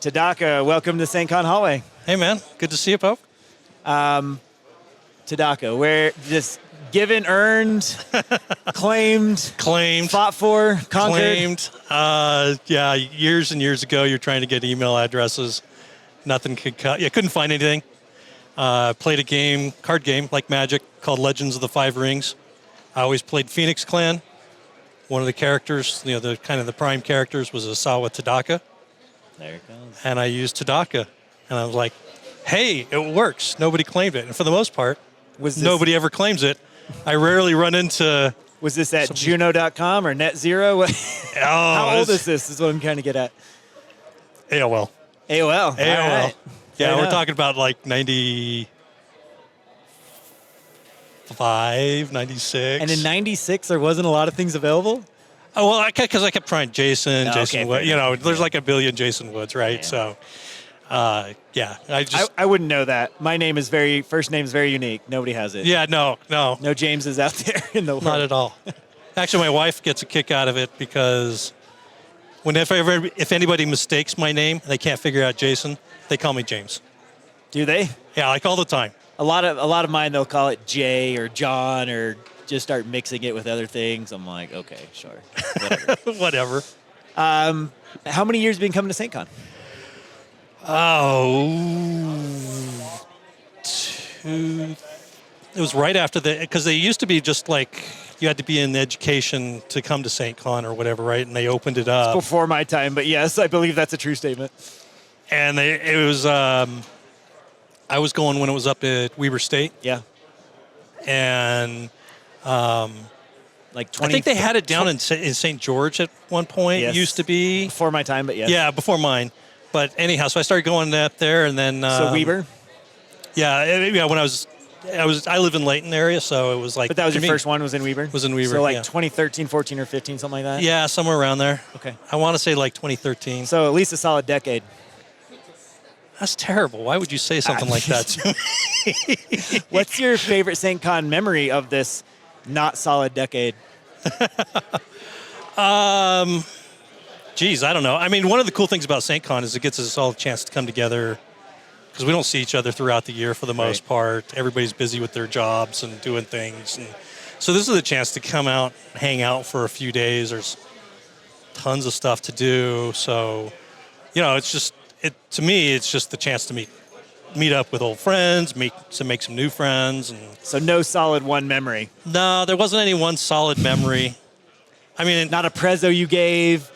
Tadaka, welcome to SAINTCON Hallway. Hey, man. Good to see you, Pope. Tadaka, where just given, earned, claimed, fought for, conquered. Yeah, years and years ago, you're trying to get email addresses. Nothing could cut. You couldn't find anything. Played a card game like Magic called Legends of the Five Rings. I always played Phoenix Clan. One of the characters, the prime characters was Asawa Tadaka. There it goes. And I used Tadaka. And I was like, hey, it works. Nobody claimed it. And for the most part, nobody ever claims it. I rarely run into... Was this at Juno.com or Net Zero? How old is this? Is what I'm trying to get at. AOL. AOL. Right. Yeah, we're talking about like 95, 96. And in 96, there wasn't a lot of things available? Oh, well, because I kept trying Jason Wood. There's like a billion Jason Woods, right? Yeah. So, I wouldn't know that. My first name is very unique. Nobody has it. Yeah, no. No Jameses out there in the world. Not at all. Actually, my wife gets a kick out of it because if anybody mistakes my name and they can't figure out Jason, they call me James. Do they? Yeah, like all the time. A lot of mine, they'll call it Jay or John or just start mixing it with other things. I'm like, okay, sure, whatever. How many years have you been coming to SAINTCON? It was right after because they used to be just like you had to be in education to come to SAINTCON or whatever, right? And they opened it up. It's before my time, but yes, I believe that's a true statement. And it was, I was going when it was up at Weber State. Yeah. And like 20. I think they had it down in St. George at one point. Yes. It used to be. Before my time, but yes. Yeah, before mine. But anyhow, so I started going up there, and then. So Weber? Yeah. When I live in Layton area, so it was like. But that was your first one. Was in Weber. Was in Weber. So 2013, 14, or 15, something like that. Yeah, somewhere around there. Okay. I want to say like 2013. So at least a solid decade. That's terrible. Why would you say something like that to me? What's your favorite SAINTCON memory of this not solid decade? Geez, I don't know. I mean, one of the cool things about SAINTCON is it gets us all a chance to come together because we don't see each other throughout the year for the most part. Everybody's busy with their jobs and doing things. And so this is a chance to come out, hang out for a few days. There's tons of stuff to do. So, it's just, to me, it's just the chance to meet up with old friends, make some new friends. And so no solid one memory? No, there wasn't any one solid memory. I mean, not a prezzo you gave?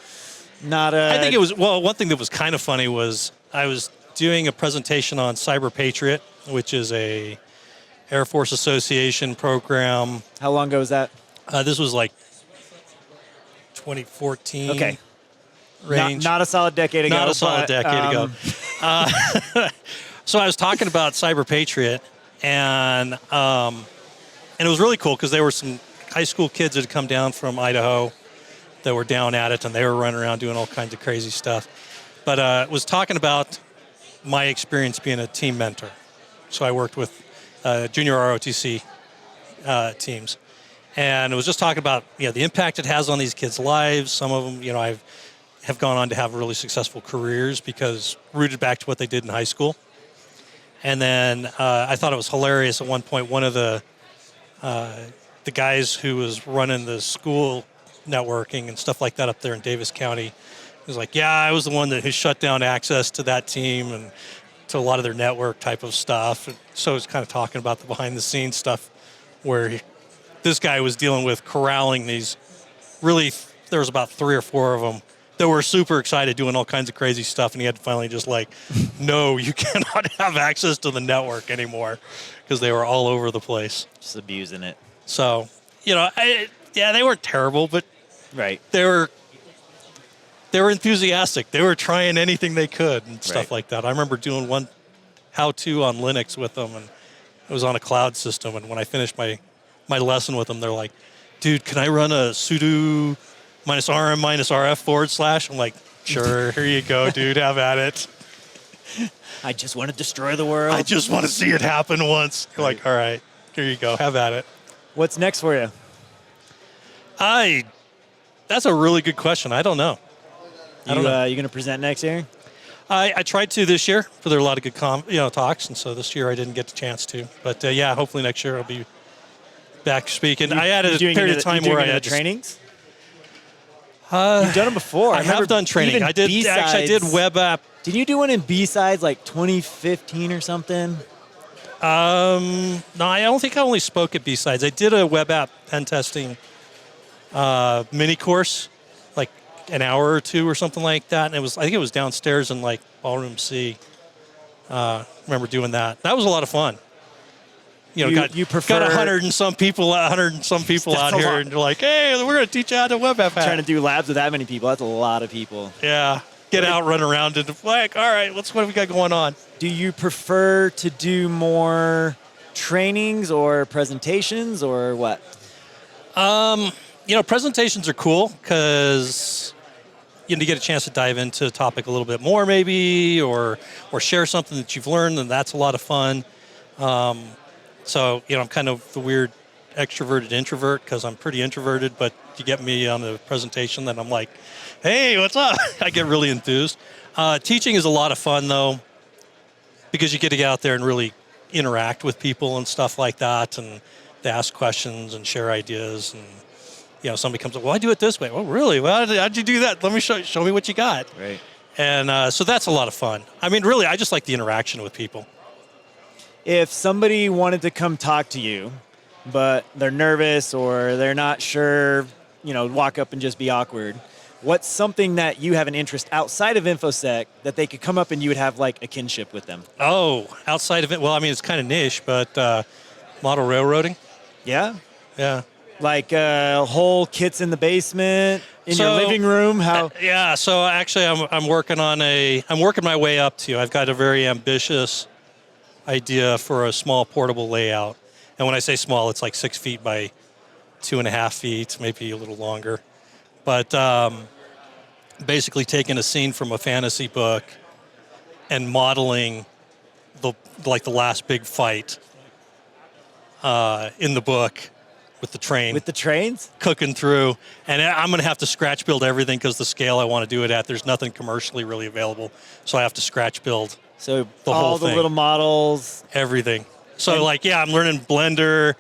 I think it was, one thing that was kind of funny was I was doing a presentation on Cyber Patriot, which is a Air Force Association program. How long ago was that? This was like 2014. Okay. Range. Not a solid decade ago. Not a solid decade ago. So I was talking about Cyber Patriot, and it was really cool because there were some high school kids that had come down from Idaho that were down at it, and they were running around doing all kinds of crazy stuff. But was talking about my experience being a team mentor. So I worked with junior ROTC teams, and it was just talking about the impact it has on these kids' lives. Some of them, have gone on to have really successful careers because rooted back to what they did in high school. And then I thought it was hilarious at one point. One of the guys who was running the school networking and stuff like that up there in Davis County was like, yeah, I was the one who shut down access to that team and to a lot of their network type of stuff. And so I was kind of talking about the behind the scenes stuff where this guy was dealing with corralling these there was about 3 or 4 of them that were super excited doing all kinds of crazy stuff, and he had to finally just no, you cannot have access to the network anymore because they were all over the place. Just abusing it. So, they weren't terrible, but right. They were enthusiastic. They were trying anything they could and stuff like that. I remember doing one how-to on Linux with them, and it was on a cloud system, and when I finished my lesson with them, they're like, dude, can I run a sudo -rm -rf /? I'm like, sure, here you go, dude, have at it. I just want to destroy the world. I just want to see it happen once. You're like, all right, here you go, have at it. What's next for you? That's a really good question. I don't know. You going to present next year? I tried to this year, but there are a lot of good talks, and so this year I didn't get the chance to. But yeah, hopefully next year I'll be back speaking. I had a period of time where I had trainings. You've done them before. I have done training. I did actually. I did web app. Did you do one in B-Sides like 2015 or something? No, I don't think I only spoke at B-Sides. I did a web app pen testing mini course, like an hour or two or something like that. And I think it was downstairs in like Ballroom C. Remember doing that. That was a lot of fun. You prefer got 100 and some people out here, and they're like, "Hey, we're going to teach you how to web app." Trying to do labs with that many people, that's a lot of people. Yeah, get out, run around, and like, all right, what have we got going on? Do you prefer to do more trainings or presentations or what? Presentations are cool because you get a chance to dive into a topic a little bit more, maybe, or share something that you've learned, and that's a lot of fun. So, I'm kind of the weird extroverted introvert because I'm pretty introverted, but you get me on a presentation, then I'm like, hey, what's up? I get really enthused. Teaching is a lot of fun, though, because you get to get out there and really interact with people and stuff like that, and they ask questions and share ideas, and somebody comes up, well, I do it this way. Well, really? Well, how'd you do that? Let me show me what you got. Right. And so that's a lot of fun. I mean, really, I just like the interaction with people. If somebody wanted to come talk to you, but they're nervous or they're not sure, walk up and just be awkward, what's something that you have an interest outside of InfoSec that they could come up and you would have like a kinship with them? Oh, outside of it? Well, I mean, it's kind of niche, but model railroading. Yeah? Yeah. Like whole kits in the basement, in your living room? How? Yeah, so actually I'm working my way up to. I've got a very ambitious idea for a small portable layout. And when I say small, it's like 6 feet by 2.5 feet, maybe a little longer. But basically taking a scene from a fantasy book and modeling the last big fight in the book with the train. With the trains? Cooking through. And I'm going to have to scratch build everything because the scale I want to do it at, there's nothing commercially really available. So I have to scratch build. So all the little models. Everything. So I'm learning Blender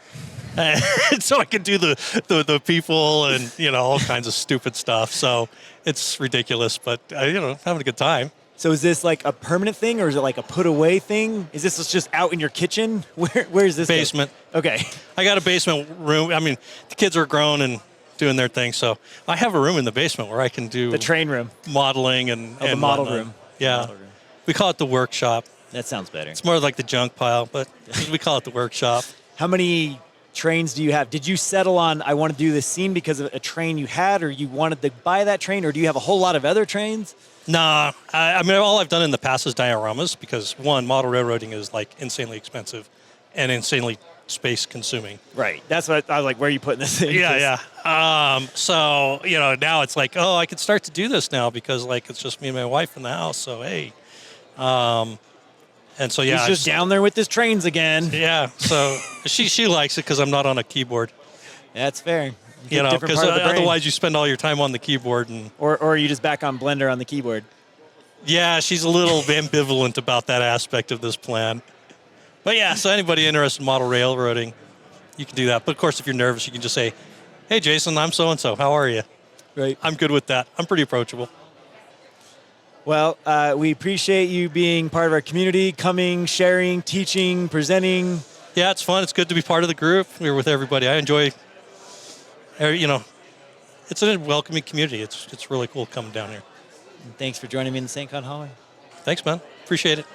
so I can do the people and, all kinds of stupid stuff. So it's ridiculous, but, having a good time. So is this like a permanent thing or is it like a put away thing? Is this just out in your kitchen? Where is this? Basement. Okay. I got a basement room. I mean, the kids are grown and doing their thing. So I have a room in the basement where I can do the train room, modeling and the model room. Yeah. Model room. We call it the workshop. That sounds better. It's more like the junk pile, but we call it the workshop. How many trains do you have? Did you settle on, I want to do this scene because of a train you had, or you wanted to buy that train, or do you have a whole lot of other trains? Nah. I mean, all I've done in the past is dioramas because, one, model railroading is like insanely expensive and insanely space consuming. Right. That's what I was like, where are you putting this in? Yeah. So, now it's like, oh, I could start to do this now because it's just me and my wife in the house. So, hey. And so, yeah. He's just down there with his trains again. Yeah. So she likes it because I'm not on a keyboard. That's fair. Because otherwise you spend all your time on the keyboard. Or are you just back on Blender on the keyboard? Yeah, she's a little ambivalent about that aspect of this plan. But yeah, so anybody interested in model railroading, you can do that. But of course, if you're nervous, you can just say, hey, Jason, I'm so-and-so. How are you? Right. I'm good with that. I'm pretty approachable. Well, we appreciate you being part of our community, coming, sharing, teaching, presenting. Yeah, it's fun. It's good to be part of the group. We're with everybody. I enjoy, it's a welcoming community. It's really cool coming down here. And thanks for joining me in the SAINTCON Hallway. Thanks, man. Appreciate it.